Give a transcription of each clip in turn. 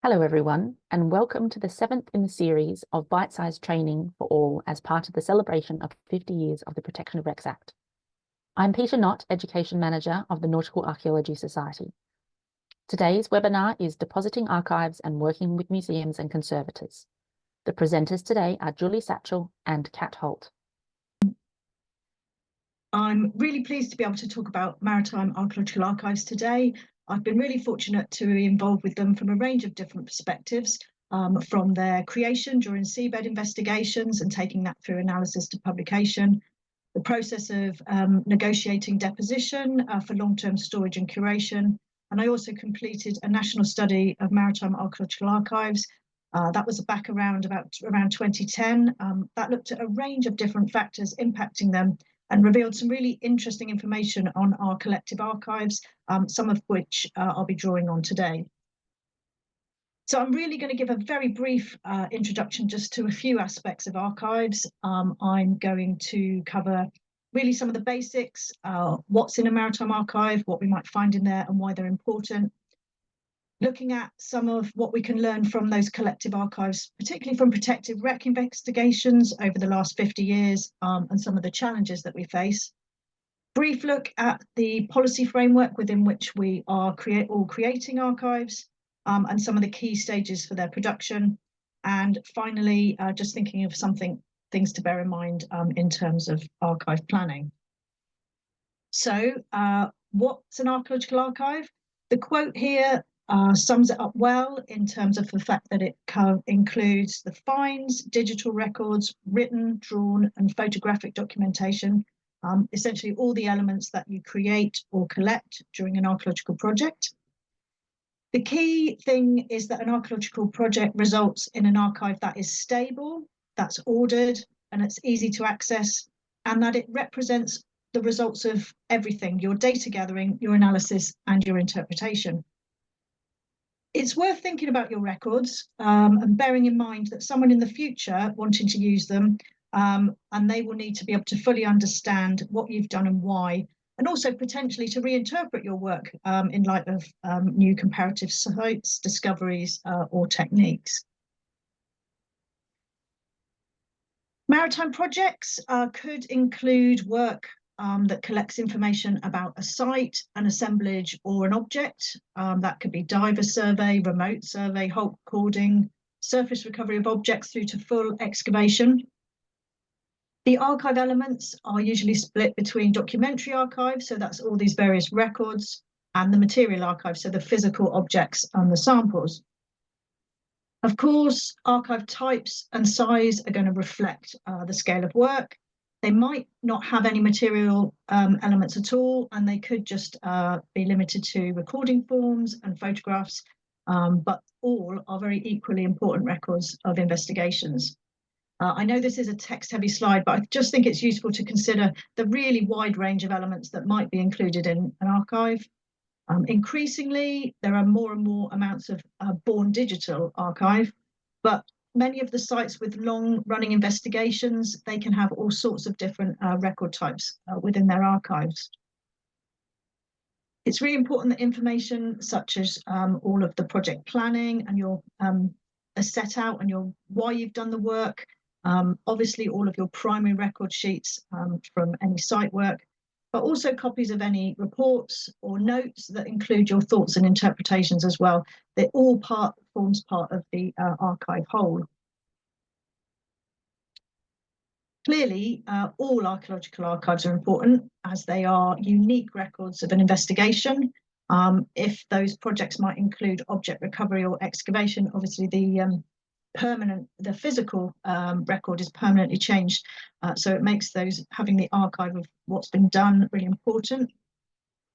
Hello, everyone, and welcome to the 7th in the series of bite-sized training for all as part of the celebration of 50 years of the Protection of Wrecks Act. I'm Peter Knott, Education Manager of the Nautical Archaeology Society. Today's webinar is Depositing Archives and Working with Museums and Conservators. The presenters today are Julie Satchell and Kat Holt. I'm really pleased to be able to talk about maritime archaeological archives today. I've been really fortunate to be involved with them from a range of different perspectives, from their creation during seabed investigations and taking that through analysis to publication, the process of negotiating deposition for long-term storage and curation. And I also completed a national study of maritime archaeological archives. That was back around 2010. That looked at a range of different factors impacting them and revealed some really interesting information on our collective archives, some of which I'll be drawing on today. So I'm really going to give a very brief introduction just to a few aspects of archives. I'm going to cover really some of the basics, what's in a maritime archive, what we might find in there and why they're important. Looking at some of what we can learn from those collective archives, particularly from protective wreck investigations over the last 50 years, and some of the challenges that we face. Brief look at the policy framework within which we are creating archives, and some of the key stages for their production. And finally, just thinking of things to bear in mind in terms of archive planning. So what's an archaeological archive? The quote here sums it up well in terms of the fact that it includes the finds, digital records, written, drawn, and photographic documentation, essentially all the elements that you create or collect during an archaeological project. The key thing is that an archaeological project results in an archive that is stable, that's ordered, and it's easy to access, and that it represents the results of everything, your data gathering, your analysis, and your interpretation. It's worth thinking about your records and bearing in mind that someone in the future wanting to use them, and they will need to be able to fully understand what you've done and why, and also potentially to reinterpret your work in light of new comparative sites, discoveries, or techniques. Maritime projects could include work that collects information about a site, an assemblage, or an object. That could be diver survey, remote survey, hulk recording, surface recovery of objects through to full excavation. The archive elements are usually split between documentary archives, so that's all these various records, and the material archive, so the physical objects and the samples. Of course, archive types and size are going to reflect the scale of work. They might not have any material elements at all, and they could just be limited to recording forms and photographs, but all are very equally important records of investigations. I know this is a text-heavy slide, but I just think it's useful to consider the really wide range of elements that might be included in an archive. Increasingly, there are more and more amounts of born digital archive, but many of the sites with long-running investigations, they can have all sorts of different record types within their archives. It's really important that information such as all of the project planning and your set out and why you've done the work, obviously all of your primary record sheets from any site work, but also copies of any reports or notes that include your thoughts and interpretations as well. They all forms part of the archive whole. Clearly, all archaeological archives are important as they are unique records of an investigation. If those projects might include object recovery or excavation, obviously the physical record is permanently changed, so it makes having the archive of what's been done really important.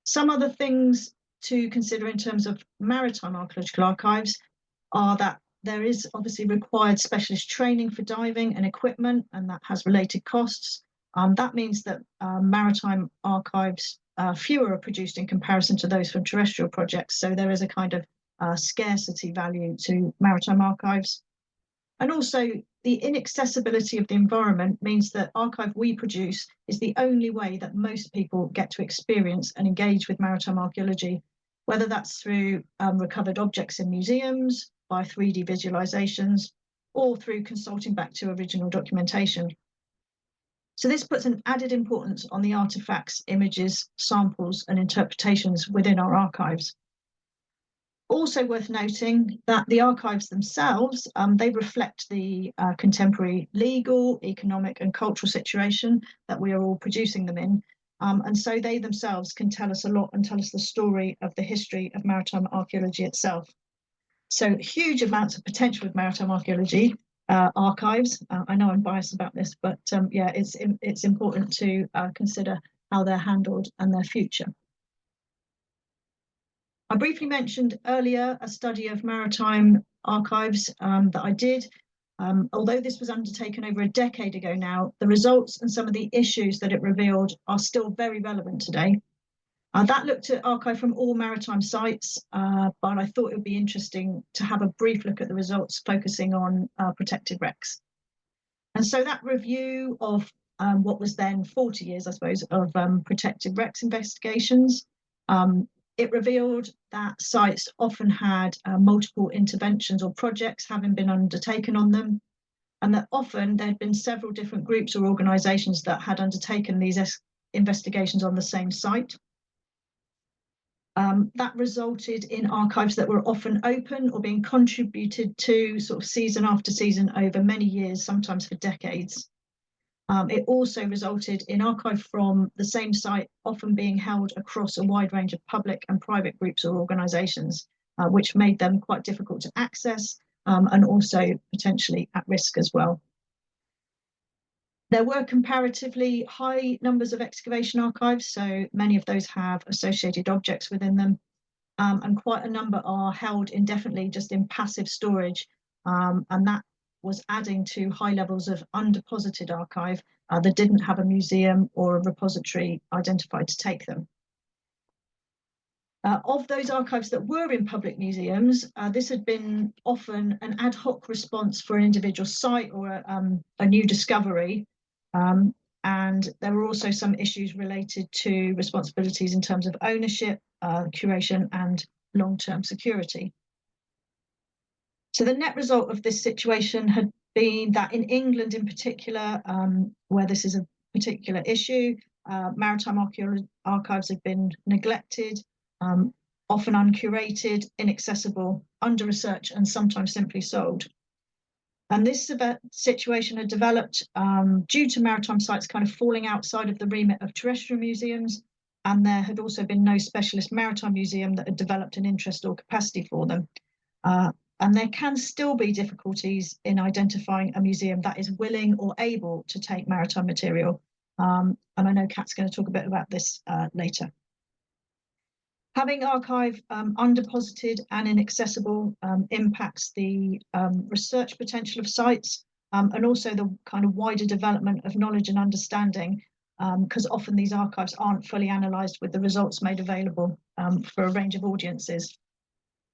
Some other things to consider in terms of maritime archaeological archives are that there is obviously required specialist training for diving and equipment, and that has related costs. That means that maritime archives, fewer are produced in comparison to those from terrestrial projects, so there is a kind of scarcity value to maritime archives. And also, the inaccessibility of the environment means that archive we produce is the only way that most people get to experience and engage with maritime archaeology. whether that's through recovered objects in museums, by 3D visualizations, or through consulting back to original documentation. So this puts an added importance on the artifacts, images, samples, and interpretations within our archives. Also worth noting that the archives themselves, they reflect the contemporary legal, economic, and cultural situation that we are all producing them in. And so they themselves can tell us a lot and tell us the story of the history of maritime archaeology itself. So huge amounts of potential with maritime archaeology archives. I know I'm biased about this, but yeah, it's important to consider how they're handled and their future. I briefly mentioned earlier a study of maritime archives that I did. Although this was undertaken over a decade ago now, the results and some of the issues that it revealed are still very relevant today. That looked at archive from all maritime sites, but I thought it would be interesting to have a brief look at the results focusing on protected wrecks. And so that review of what was then 40 years, I suppose, of protected wrecks investigations, it revealed that sites often had multiple interventions or projects having been undertaken on them, and that often there had been several different groups or organisations that had undertaken these investigations on the same site. That resulted in archives that were often open or being contributed to sort of season after season over many years, sometimes for decades. It also resulted in archive from the same site often being held across a wide range of public and private groups or organisations, which made them quite difficult to access and also potentially at risk as well. There were comparatively high numbers of excavation archives, so many of those have associated objects within them, and quite a number are held indefinitely just in passive storage, and that was adding to high levels of undeposited archive that didn't have a museum or a repository identified to take them. Of those archives that were in public museums, this had been often an ad hoc response for an individual site or a new discovery. And there were also some issues related to responsibilities in terms of ownership, curation, and long-term security. So the net result of this situation had been that in England in particular, where this is a particular issue, maritime archives had been neglected, often uncurated, inaccessible, under-researched, and sometimes simply sold. And this situation had developed due to maritime sites kind of falling outside of the remit of terrestrial museums, and there had also been no specialist maritime museum that had developed an interest or capacity for them. And there can still be difficulties in identifying a museum that is willing or able to take maritime material. And I know Kat's going to talk a bit about this later. Having archive undeposited and inaccessible impacts the research potential of sites and also the kind of wider development of knowledge and understanding, because often these archives aren't fully analysed with the results made available for a range of audiences.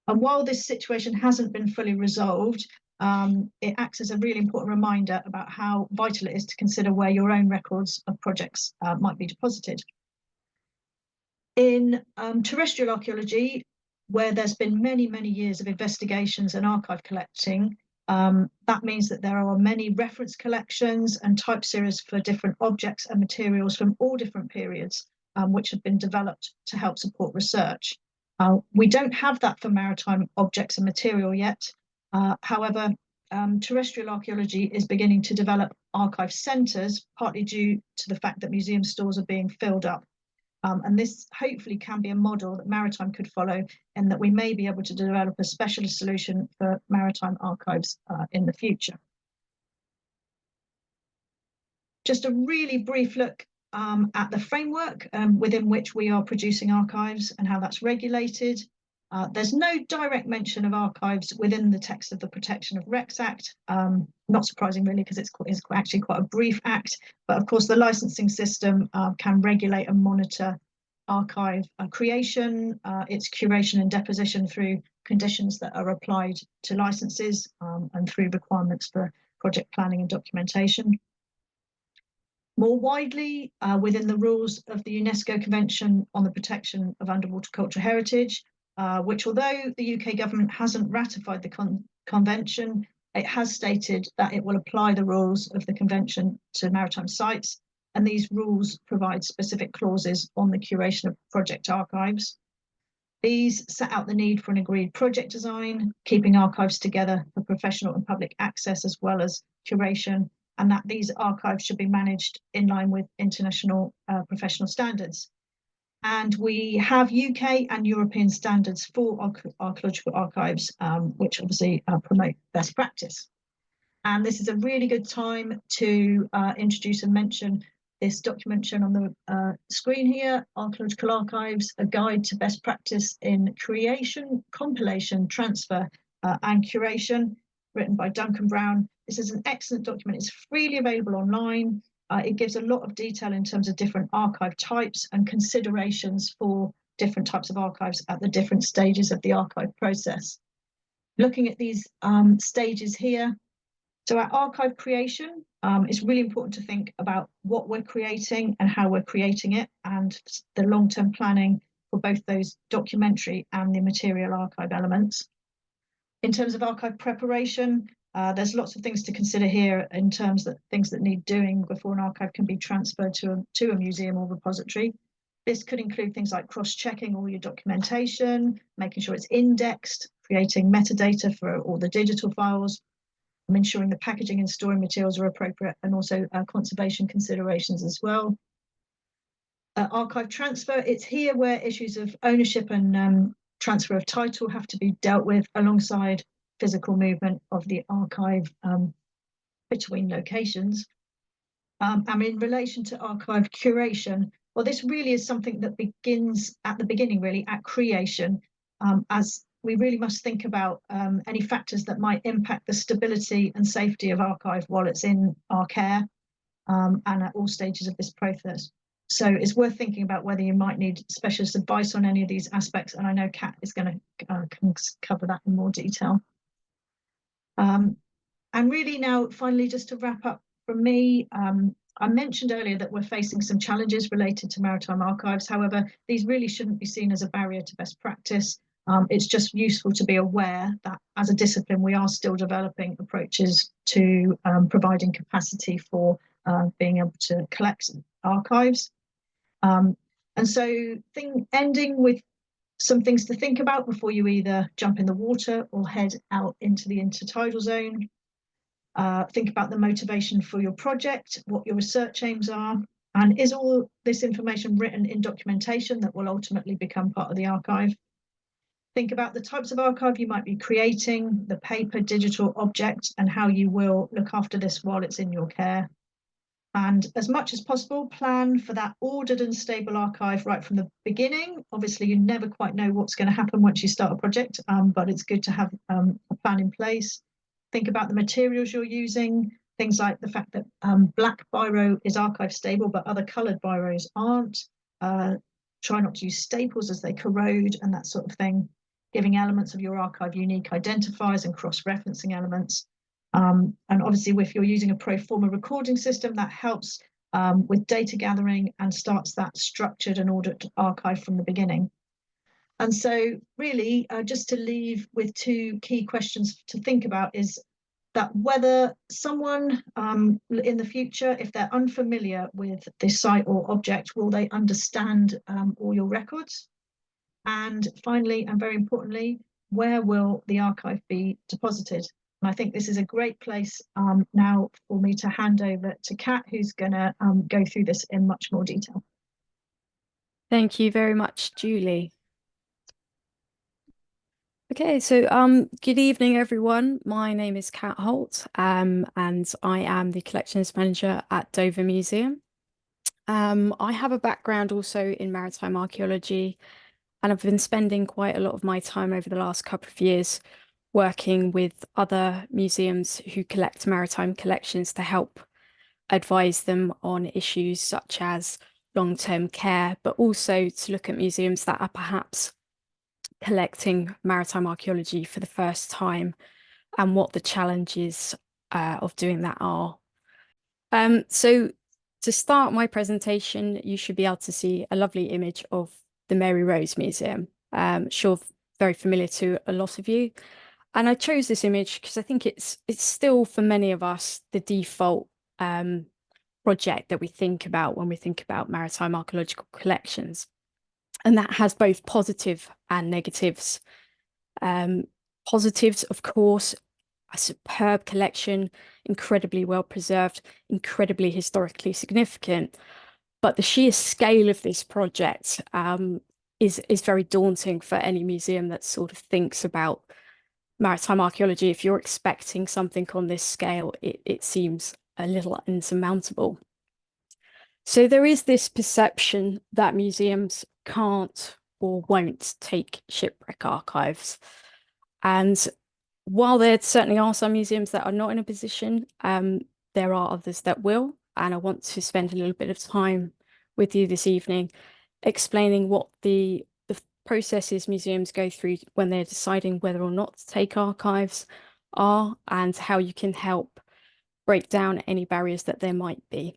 And while this situation hasn't been fully resolved, it acts as a really important reminder about how vital it is to consider where your own records of projects might be deposited. In terrestrial archaeology, where there's been many, many years of investigations and archive collecting, that means that there are many reference collections and type series for different objects and materials from all different periods, which have been developed to help support research. We don't have that for maritime objects and material yet. However, terrestrial archaeology is beginning to develop archive centres, partly due to the fact that museum stores are being filled up. And this hopefully can be a model that maritime could follow, and that we may be able to develop a specialist solution for maritime archives in the future. Just a really brief look at the framework within which we are producing archives and how that's regulated. There's no direct mention of archives within the text of the Protection of Wrecks Act, not surprising really, because it's actually quite a brief act, but of course the licensing system can regulate and monitor archive creation, its curation and deposition through conditions that are applied to licenses and through requirements for project planning and documentation. More widely, within the rules of the UNESCO Convention on the Protection of Underwater Cultural Heritage, which, although the UK government hasn't ratified the convention, it has stated that it will apply the rules of the convention to maritime sites, and these rules provide specific clauses on the curation of project archives. These set out the need for an agreed project design, keeping archives together for professional and public access as well as curation, and that these archives should be managed in line with international professional standards. And we have UK and European standards for archaeological archives, which obviously promote best practice. And this is a really good time to introduce and mention this document shown on the screen here, Archaeological Archives, a guide to best practice in creation, compilation, transfer, and curation, written by Duncan Brown. This is an excellent document. It's freely available online. It gives a lot of detail in terms of different archive types and considerations for different types of archives at the different stages of the archive process. Looking at these stages here, so at archive creation, it's really important to think about what we're creating and how we're creating it, and the long-term planning for both those documentary and the material archive elements. In terms of archive preparation, there's lots of things to consider here in terms of things that need doing before an archive can be transferred to a museum or repository. This could include things like cross-checking all your documentation, making sure it's indexed, creating metadata for all the digital files, ensuring the packaging and storing materials are appropriate, and also conservation considerations as well. Archive transfer, it's here where issues of ownership and transfer of title have to be dealt with alongside physical movement of the archive between locations. And in relation to archive curation, well, this really is something that begins at the beginning, really, at creation, as we really must think about any factors that might impact the stability and safety of archive while it's in our care, and at all stages of this process. So it's worth thinking about whether you might need specialist advice on any of these aspects, and I know Kat is going to cover that in more detail. And really now, finally, just to wrap up from me, I mentioned earlier that we're facing some challenges related to maritime archives. However, these really shouldn't be seen as a barrier to best practice. It's just useful to be aware that as a discipline, we are still developing approaches to providing capacity for being able to collect archives. And so ending with some things to think about before you either jump in the water or head out into the intertidal zone. Think about the motivation for your project, what your research aims are, and is all this information written in documentation that will ultimately become part of the archive? Think about the types of archive you might be creating, the paper, digital object, and how you will look after this while it's in your care. And as much as possible, plan for that ordered and stable archive right from the beginning. Obviously, you never quite know what's going to happen once you start a project, but it's good to have a plan in place. Think about the materials you're using, things like the fact that black biro is archive stable, but other coloured biros aren't. Try not to use staples as they corrode and that sort of thing. Giving elements of your archive unique identifiers and cross-referencing elements. And obviously, if you're using a pro forma recording system, that helps with data gathering and starts that structured and ordered archive from the beginning. And so really, just to leave with two key questions to think about is that whether someone in the future, if they're unfamiliar with this site or object, will they understand all your records? And finally, and very importantly, where will the archive be deposited? And I think this is a great place now for me to hand over to Kat, who's going to go through this in much more detail. Thank you very much, Julie. Okay, so good evening, everyone. My name is Kat Holt, and I am the collections manager at Dover Museum. I have a background also in maritime archaeology, and I've been spending quite a lot of my time over the last couple of years working with other museums who collect maritime collections to help advise them on issues such as long-term care, but also to look at museums that are perhaps collecting maritime archaeology for the first time and what the challenges of doing that are. So to start my presentation, you should be able to see a lovely image of the Mary Rose Museum. Sure, very familiar to a lot of you. And I chose this image because I think it's still, for many of us, the default project that we think about when we think about maritime archaeological collections. And that has both positive and negatives. Positives, of course, a superb collection, incredibly well preserved, incredibly historically significant. But the sheer scale of this project is very daunting for any museum that sort of thinks about maritime archaeology. If you're expecting something on this scale, it seems a little insurmountable. So there is this perception that museums can't or won't take shipwreck archives. And while there certainly are some museums that are not in a position, there are others that will. And I want to spend a little bit of time with you this evening explaining what the processes museums go through when they're deciding whether or not to take archives are, and how you can help break down any barriers that there might be.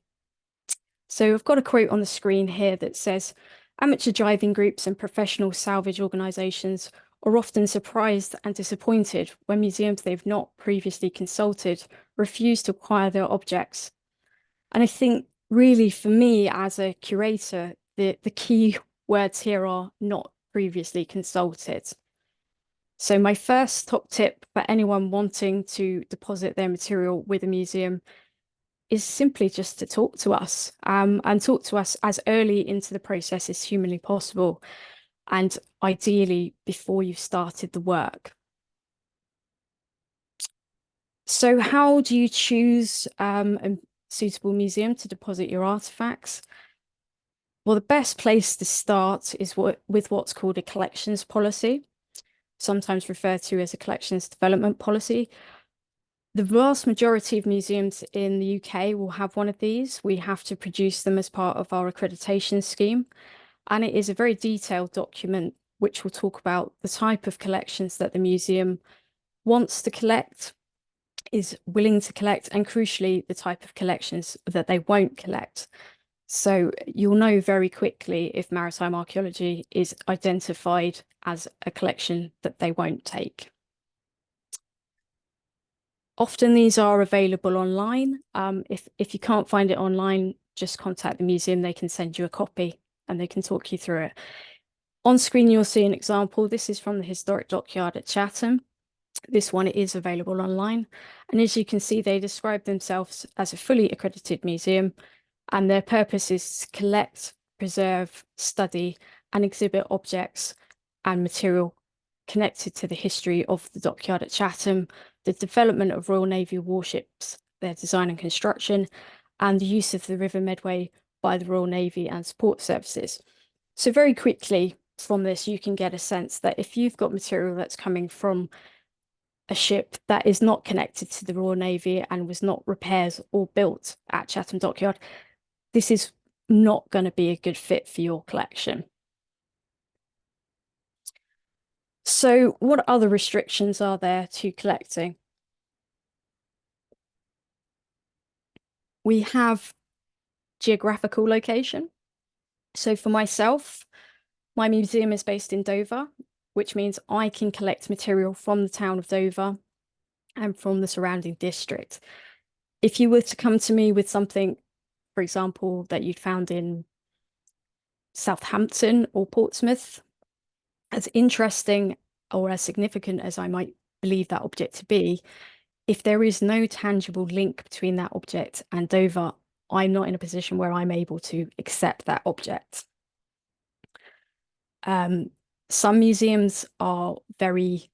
So I've got a quote on the screen here that says, "Amateur diving groups and professional salvage organisations are often surprised and disappointed when museums they've not previously consulted refuse to acquire their objects." And I think really for me as a curator, the key words here are not previously consulted. So my first top tip for anyone wanting to deposit their material with a museum is simply just to talk to us, and talk to us as early into the process as humanly possible, and ideally before you've started the work. So how do you choose a suitable museum to deposit your artifacts? Well, the best place to start is with what's called a collections policy, sometimes referred to as a collections development policy. The vast majority of museums in the UK will have one of these. We have to produce them as part of our accreditation scheme. And it is a very detailed document which will talk about the type of collections that the museum wants to collect, is willing to collect, and crucially, the type of collections that they won't collect. So you'll know very quickly if maritime archaeology is identified as a collection that they won't take. Often these are available online. If you can't find it online, just contact the museum. They can send you a copy and they can talk you through it. On screen, you'll see an example. This is from the Historic Dockyard at Chatham. This one is available online. And as you can see, they describe themselves as a fully accredited museum, and their purpose is to collect, preserve, study, and exhibit objects and material connected to the history of the dockyard at Chatham, the development of Royal Navy warships, their design and construction, and the use of the River Medway by the Royal Navy and support services. So very quickly from this, you can get a sense that if you've got material that's coming from a ship that is not connected to the Royal Navy and was not repaired or built at Chatham Dockyard, this is not going to be a good fit for your collection. So what other restrictions are there to collecting? We have geographical location. So for myself, my museum is based in Dover, which means I can collect material from the town of Dover and from the surrounding district. If you were to come to me with something, for example, that you'd found in Southampton or Portsmouth, as interesting or as significant as I might believe that object to be, if there is no tangible link between that object and Dover, I'm not in a position where I'm able to accept that object. Some museums are very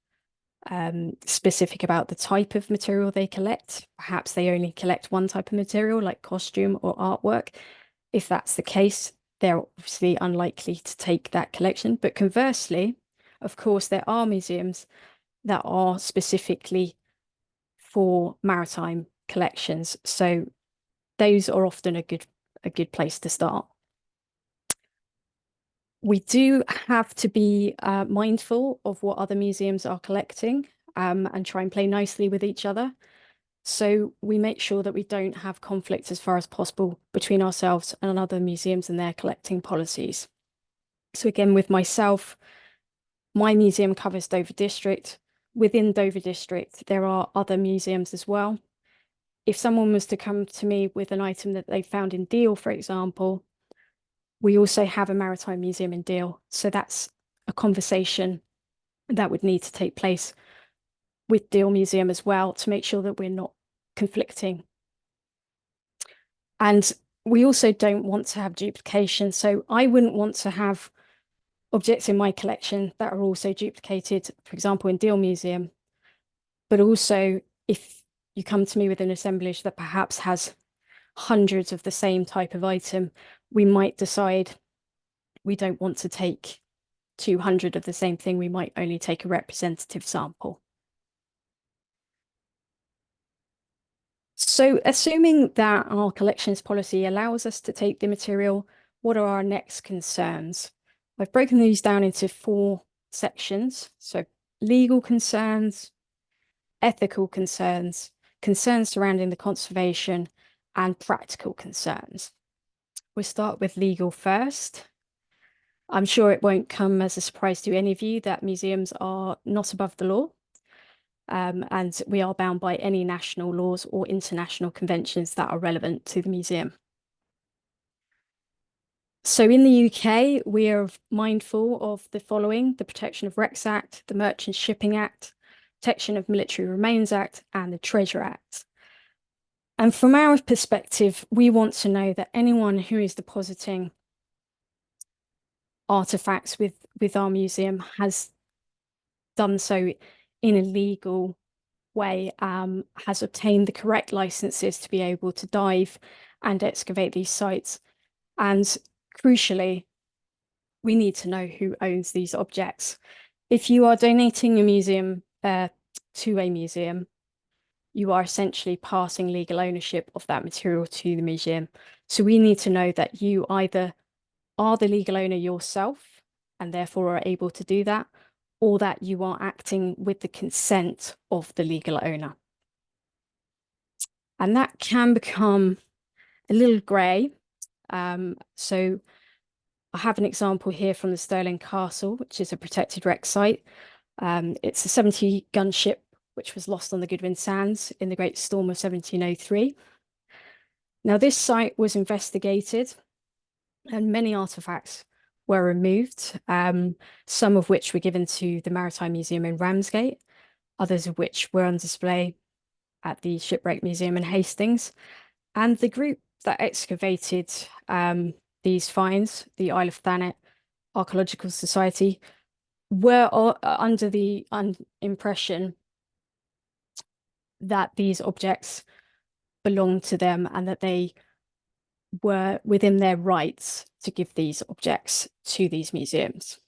specific about the type of material they collect. Perhaps they only collect one type of material, like costume or artwork. If that's the case, they're obviously unlikely to take that collection. But conversely, of course, there are museums that are specifically for maritime collections. So those are often a good place to start. We do have to be mindful of what other museums are collecting and try and play nicely with each other. So we make sure that we don't have conflict as far as possible between ourselves and other museums and their collecting policies. So again, with myself, My museum covers Dover District. Within Dover District, there are other museums as well. If someone was to come to me with an item that they found in Deal, for example, we also have a maritime museum in Deal. So that's a conversation that would need to take place with Deal Museum as well to make sure that we're not conflicting. And we also don't want to have duplication. So I wouldn't want to have objects in my collection that are also duplicated, for example, in Deal Museum. But also, if you come to me with an assemblage that perhaps has hundreds of the same type of item, we might decide we don't want to take 200 of the same thing. We might only take a representative sample. So assuming that our collections policy allows us to take the material, what are our next concerns? I've broken these down into 4 sections. So legal concerns, ethical concerns, concerns surrounding the conservation, and practical concerns. We'll start with legal first. I'm sure it won't come as a surprise to any of you that museums are not above the law. And we are bound by any national laws or international conventions that are relevant to the museum. So in the UK, we are mindful of the following: the Protection of Wrecks Act, the Merchant Shipping Act, Protection of Military Remains Act, and the Treasure Act. And from our perspective, we want to know that anyone who is depositing artifacts with our museum has done so in a legal way, has obtained the correct licenses to be able to dive and excavate these sites. And crucially, we need to know who owns these objects. If you are donating a museum to a museum, you are essentially passing legal ownership of that material to the museum. So we need to know that you either are the legal owner yourself and therefore are able to do that, or that you are acting with the consent of the legal owner. And that can become a little grey. So I have an example here from the Stirling Castle, which is a protected wreck site. It's a 70-gun ship which was lost on the Goodwin Sands in the Great Storm of 1703. Now, this site was investigated and many artifacts were removed, some of which were given to the Maritime Museum in Ramsgate, others of which were on display at the Shipwreck Museum in Hastings. And the group that excavated these finds, the Isle of Thanet Archaeological Society, were under the impression that these objects belonged to them and that they were within their rights to give these objects to these museums.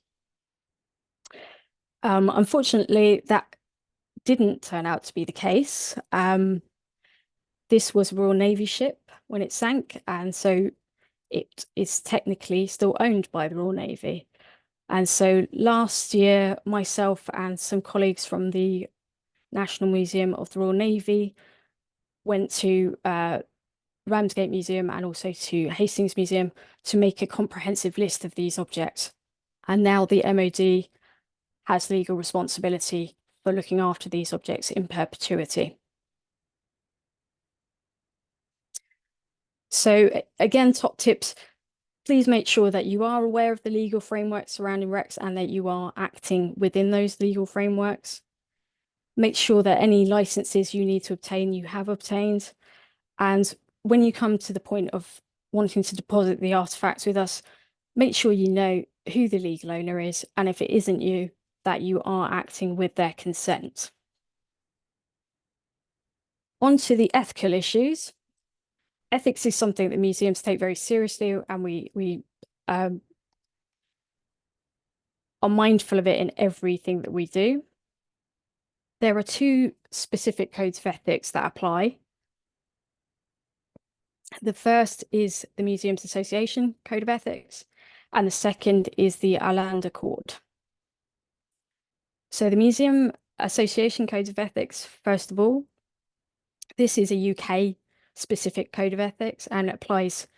Unfortunately, that didn't turn out to be the case. This was a Royal Navy ship when it sank, and so it is technically still owned by the Royal Navy. And so last year, myself and some colleagues from the National Museum of the Royal Navy went to Ramsgate Museum and also to Hastings Museum to make a comprehensive list of these objects. And now the MOD has legal responsibility for looking after these objects in perpetuity. So again, top tips: please make sure that you are aware of the legal framework surrounding wrecks and that you are acting within those legal frameworks. Make sure that any licenses you need to obtain, you have obtained. And when you come to the point of wanting to deposit the artifacts with us, make sure you know who the legal owner is, and if it isn't you, that you are acting with their consent. On to the ethical issues. Ethics is something that museums take very seriously, and we are mindful of it in everything that we do. There are 2 specific codes of ethics that apply. The first is the Museums Association Code of Ethics, and the second is the Allende Accord. So the Museum Association Code of Ethics, first of all, this is a UK specific code of ethics and applies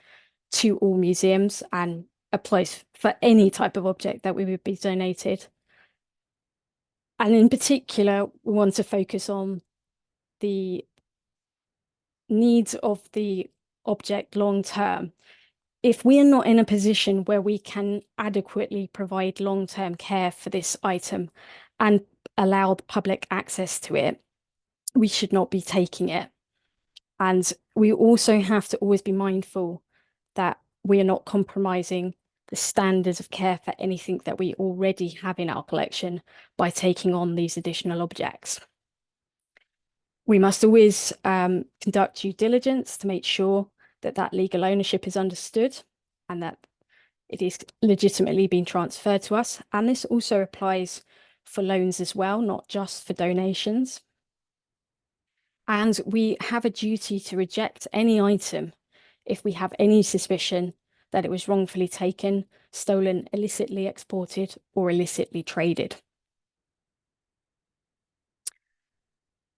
to all museums and applies for any type of object that we would be donated. And in particular, we want to focus on the needs of the object long term. If we are not in a position where we can adequately provide long-term care for this item and allow the public access to it, we should not be taking it. And we also have to always be mindful that we are not compromising the standards of care for anything that we already have in our collection by taking on these additional objects. We must always conduct due diligence to make sure that that legal ownership is understood and that it is legitimately being transferred to us. And this also applies for loans as well, not just for donations. And we have a duty to reject any item if we have any suspicion that it was wrongfully taken, stolen, illicitly exported, or illicitly traded.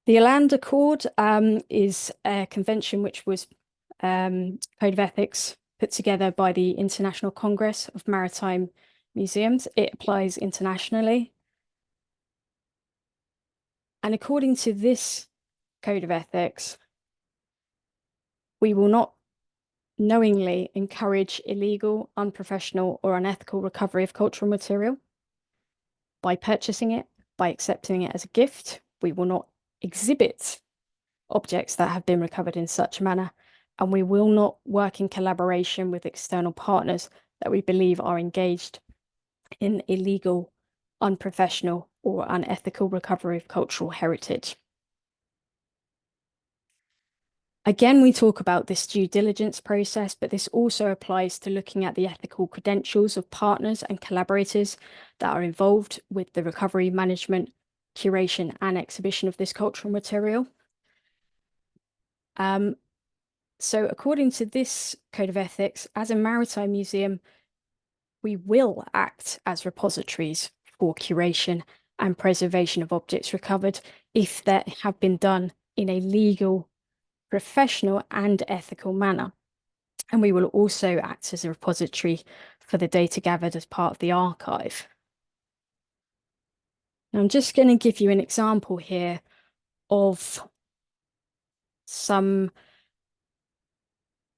The Land Accord is a convention which was code of ethics put together by the International Congress of Maritime Museums. It applies internationally. And according to this code of ethics, we will not knowingly encourage illegal, unprofessional, or unethical recovery of cultural material by purchasing it, by accepting it as a gift. We will not exhibit objects that have been recovered in such a manner, and we will not work in collaboration with external partners that we believe are engaged in illegal, unprofessional, or unethical recovery of cultural heritage. Again, we talk about this due diligence process, but this also applies to looking at the ethical credentials of partners and collaborators that are involved with the recovery, management, curation, and exhibition of this cultural material. So according to this code of ethics, as a maritime museum, we will act as repositories for curation and preservation of objects recovered if they have been done in a legal, professional, and ethical manner. And we will also act as a repository for the data gathered as part of the archive. Now, I'm just going to give you an example here of some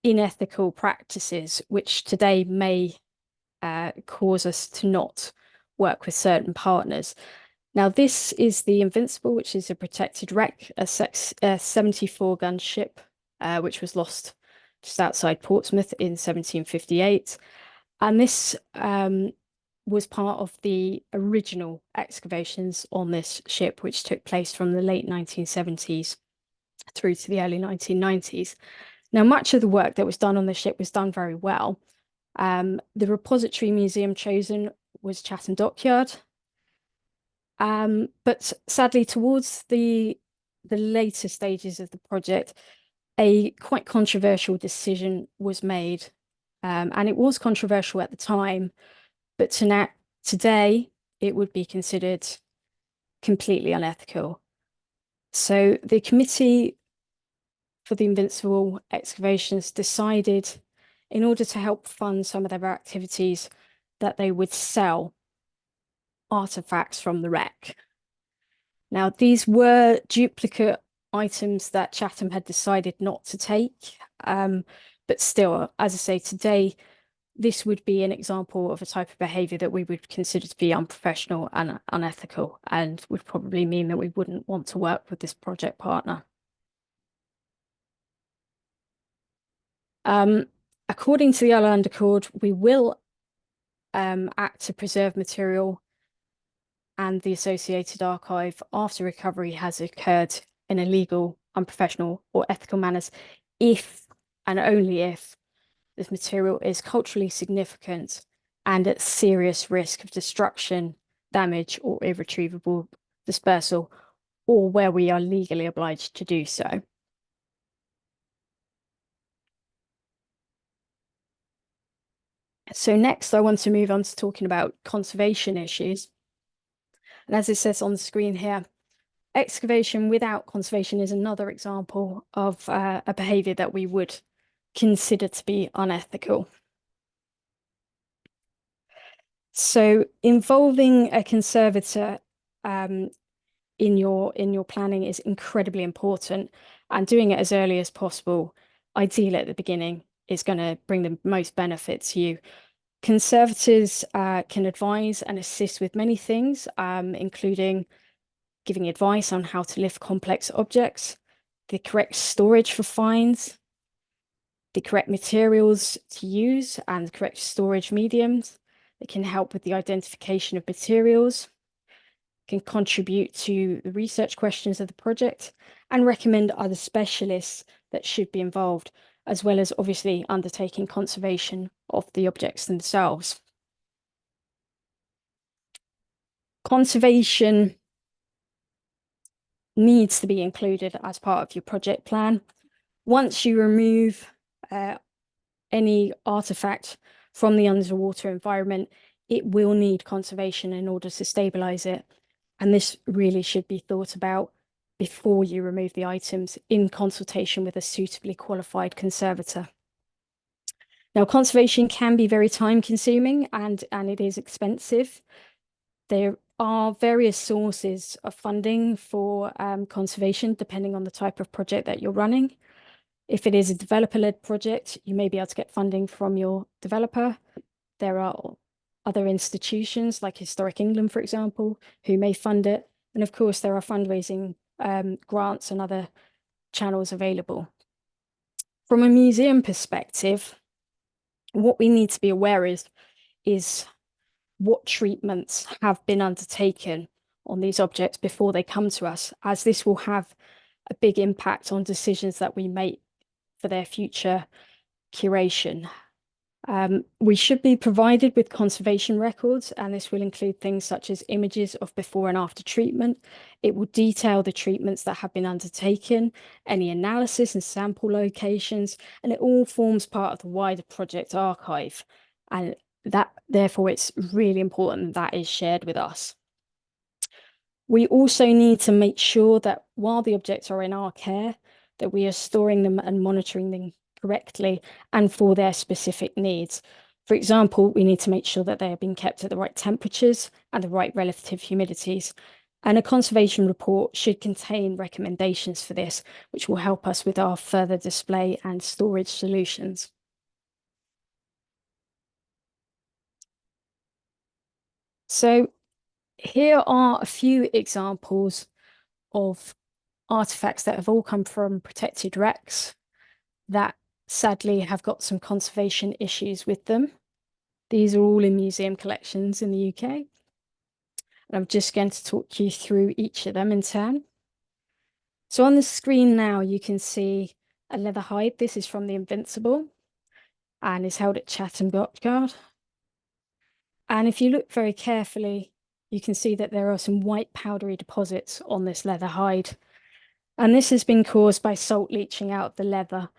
unethical practices which today may cause us to not work with certain partners. Now, this is the Invincible, which is a protected wreck, a 74-gun ship, which was lost just outside Portsmouth in 1758. And this was part of the original excavations on this ship, which took place from the late 1970s through to the early 1990s. Now, much of the work that was done on the ship was done very well. The repository museum chosen was Chatham Dockyard. But sadly, towards the later stages of the project, a quite controversial decision was made. And it was controversial at the time, but today it would be considered completely unethical. So the Committee for the Invincible excavations decided, in order to help fund some of their activities, that they would sell artifacts from the wreck. Now, these were duplicate items that Chatham had decided not to take, but still, as I say, today, this would be an example of a type of behaviour that we would consider to be unprofessional and unethical, and would probably mean that we wouldn't want to work with this project partner. According to the Land Accord, we will act to preserve material and the associated archive after recovery has occurred in a legal, unprofessional, or ethical manners, if and only if this material is culturally significant and at serious risk of destruction, damage, or irretrievable dispersal, or where we are legally obliged to do so. So next, I want to move on to talking about conservation issues. And as it says on the screen here, excavation without conservation is another example of a behaviour that we would consider to be unethical. So involving a conservator in your planning is incredibly important, and doing it as early as possible, ideally at the beginning, is going to bring the most benefit to you. Conservators can advise and assist with many things, including giving advice on how to lift complex objects, the correct storage for fines, the correct materials to use, and the correct storage mediums. It can help with the identification of materials, can contribute to the research questions of the project, and recommend other specialists that should be involved, as well as obviously undertaking conservation of the objects themselves. Conservation needs to be included as part of your project plan. Once you remove any artifact from the underwater environment, it will need conservation in order to stabilize it. And this really should be thought about before you remove the items, in consultation with a suitably qualified conservator. Now, conservation can be very time consuming and it is expensive. There are various sources of funding for conservation, depending on the type of project that you're running. If it is a developer-led project, you may be able to get funding from your developer. There are other institutions like Historic England, for example, who may fund it. And of course, there are fundraising grants and other channels available. From a museum perspective, what we need to be aware is what treatments have been undertaken on these objects before they come to us, as this will have a big impact on decisions that we make for their future curation. We should be provided with conservation records, and this will include things such as images of before and after treatment. It will detail the treatments that have been undertaken, any analysis and sample locations, and it all forms part of the wider project archive. And that, therefore, it's really important that is shared with us. We also need to make sure that while the objects are in our care, that we are storing them and monitoring them correctly and for their specific needs. For example, we need to make sure that they are being kept at the right temperatures and the right relative humidities. And a conservation report should contain recommendations for this, which will help us with our further display and storage solutions. So here are a few examples of artifacts that have all come from protected wrecks that sadly have got some conservation issues with them. These are all in museum collections in the UK. And I'm just going to talk you through each of them in turn. So on the screen now, you can see a leather hide. This is from the Invincible and is held at Chatham Dockyard. And if you look very carefully, you can see that there are some white powdery deposits on this leather hide. And this has been caused by salt leaching out of the leather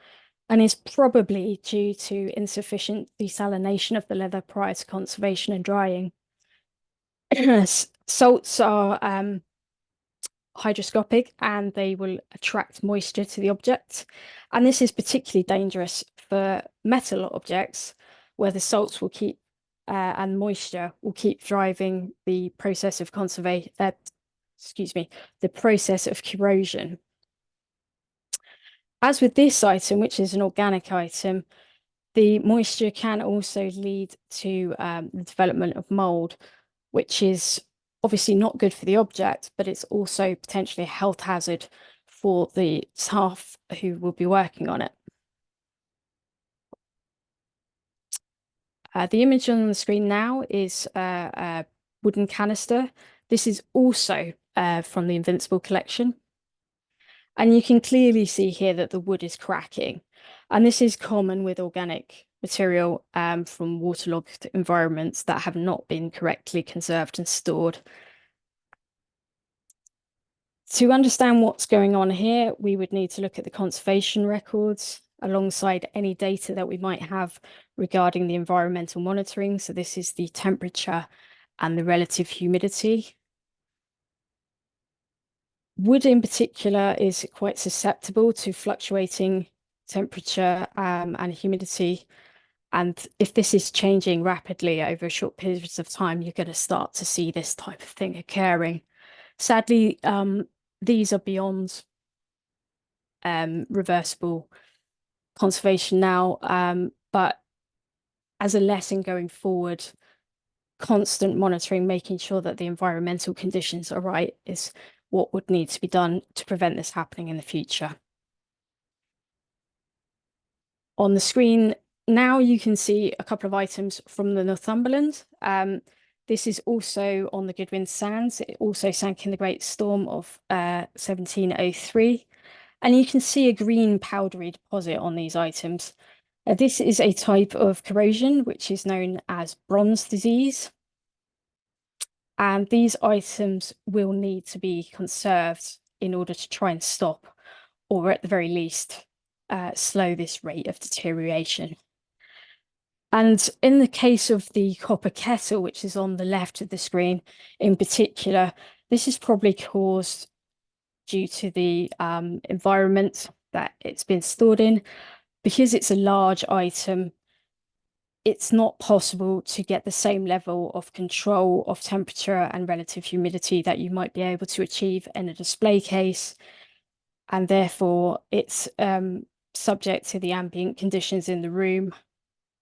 and is probably due to insufficient desalination of the leather prior to conservation and drying. Salts are hygroscopic and they will attract moisture to the object. And this is particularly dangerous for metal objects where the salts will keep and moisture will keep driving the process of conservation, the process of corrosion. As with this item, which is an organic item, the moisture can also lead to the development of mold, which is obviously not good for the object, but it's also potentially a health hazard for the staff who will be working on it. The image on the screen now is a wooden canister. This is also from the Invincible collection. And you can clearly see here that the wood is cracking. And this is common with organic material from waterlogged environments that have not been correctly conserved and stored. To understand what's going on here, we would need to look at the conservation records alongside any data that we might have regarding the environmental monitoring. So this is the temperature and the relative humidity. Wood in particular is quite susceptible to fluctuating temperature and humidity. And if this is changing rapidly over short periods of time, you're going to start to see this type of thing occurring. Sadly, these are beyond reversible conservation now, but as a lesson going forward, constant monitoring, making sure that the environmental conditions are right, is what would need to be done to prevent this happening in the future. On the screen now, you can see a couple of items from the Northumberland. This is also on the Goodwin Sands. It also sank in the Great Storm of 1703. And you can see a green powdery deposit on these items. This is a type of corrosion which is known as bronze disease. And these items will need to be conserved in order to try and stop, or at the very least, slow this rate of deterioration. And in the case of the copper kettle, which is on the left of the screen in particular, this is probably caused due to the environment that it's been stored in. Because it's a large item, it's not possible to get the same level of control of temperature and relative humidity that you might be able to achieve in a display case. And therefore, it's subject to the ambient conditions in the room.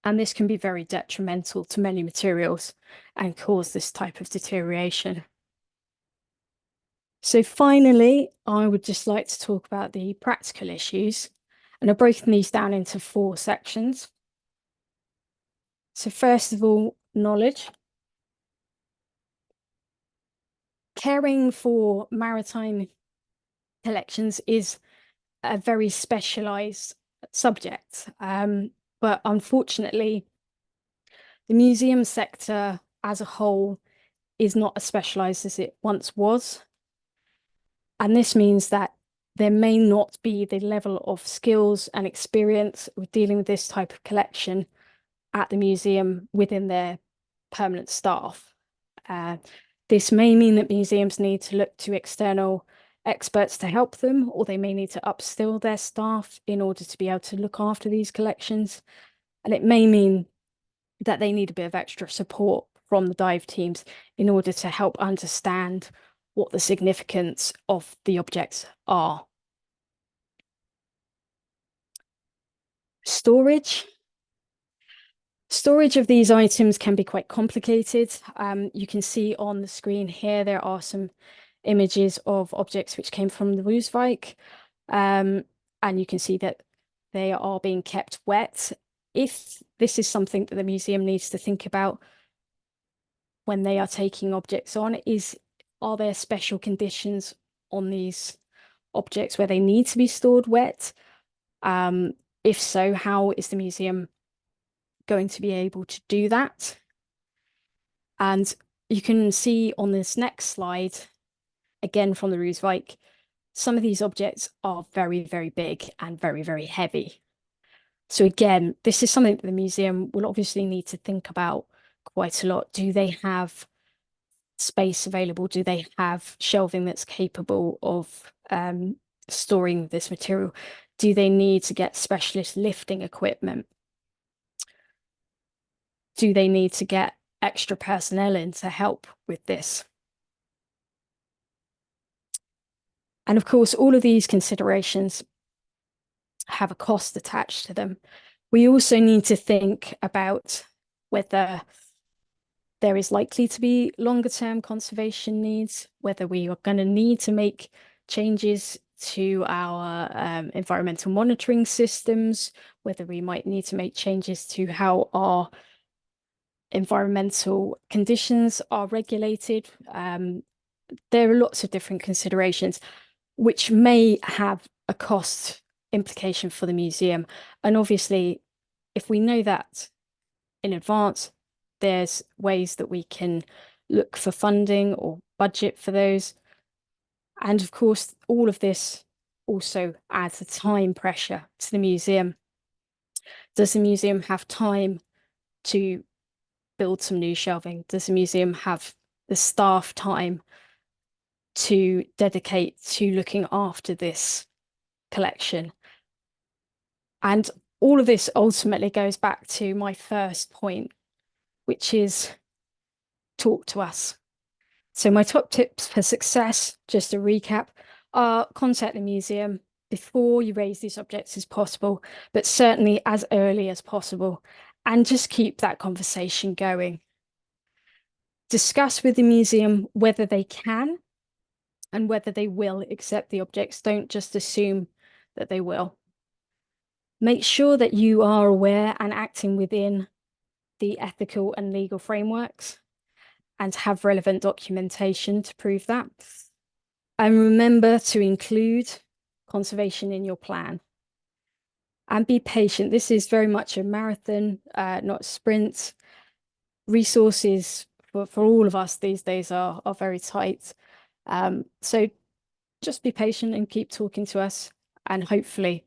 And this can be very detrimental to many materials and cause this type of deterioration. So finally, I would just like to talk about the practical issues. And I've broken these down into 4 sections. So first of all, knowledge. Caring for maritime collections is a very specialised subject. But unfortunately, the museum sector as a whole is not as specialised as it once was. And this means that there may not be the level of skills and experience with dealing with this type of collection at the museum within their permanent staff. This may mean that museums need to look to external experts to help them, or they may need to upskill their staff in order to be able to look after these collections. And it may mean that they need a bit of extra support from the dive teams in order to help understand what the significance of the objects are. Storage. Storage of these items can be quite complicated. You can see on the screen here, there are some images of objects which came from the Roosevijk. And you can see that they are being kept wet. If this is something that the museum needs to think about when they are taking objects on, are there special conditions on these objects where they need to be stored wet? If so, how is the museum going to be able to do that? And you can see on this next slide, again from the Roosevijk, some of these objects are very, very big and very, very heavy. So again, this is something that the museum will obviously need to think about quite a lot. Do they have space available? Do they have shelving that's capable of storing this material? Do they need to get specialist lifting equipment? Do they need to get extra personnel in to help with this? And of course, all of these considerations have a cost attached to them. We also need to think about whether there is likely to be longer term conservation needs, whether we are going to need to make changes to our environmental monitoring systems, whether we might need to make changes to how our environmental conditions are regulated. There are lots of different considerations which may have a cost implication for the museum. And obviously, if we know that in advance, there's ways that we can look for funding or budget for those. And of course, all of this also adds a time pressure to the museum. Does the museum have time to build some new shelving? Does the museum have the staff time to dedicate to looking after this collection? And all of this ultimately goes back to my first point, which is talk to us. So my top tips for success, just to recap, are contact the museum before you raise these objects as possible, but certainly as early as possible, and just keep that conversation going. Discuss with the museum whether they can and whether they will accept the objects. Don't just assume that they will. Make sure that you are aware and acting within the ethical and legal frameworks and have relevant documentation to prove that. And remember to include conservation in your plan. And be patient. This is very much a marathon, not a sprint. Resources for all of us these days are very tight. So just be patient and keep talking to us, and hopefully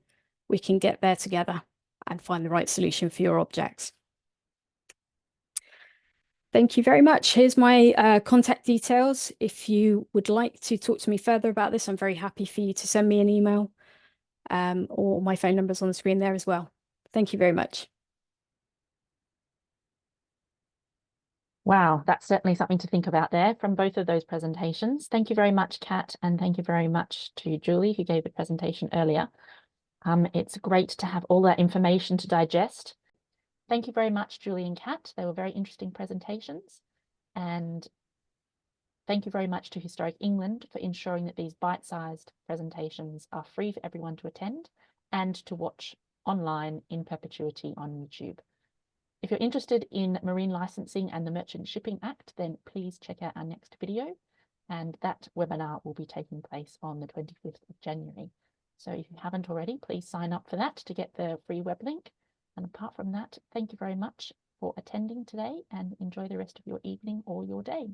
we can get there together and find the right solution for your objects. Thank you very much. Here's my contact details. If you would like to talk to me further about this, I'm very happy for you to send me an email, or my phone number's on the screen there as well. Thank you very much. Wow, that's certainly something to think about there from both of those presentations. Thank you very much, Kat, and thank you very much to Julie, who gave the presentation earlier. It's great to have all that information to digest. Thank you very much, Julie and Kat. They were very interesting presentations. And thank you very much to Historic England for ensuring that these bite-sized presentations are free for everyone to attend and to watch online in perpetuity on YouTube. If you're interested in marine licensing and the Merchant Shipping Act, then please check out our next video, and that webinar will be taking place on the 25th of January. So if you haven't already, please sign up for that to get the free web link. And apart from that, thank you very much for attending today, and enjoy the rest of your evening or your day.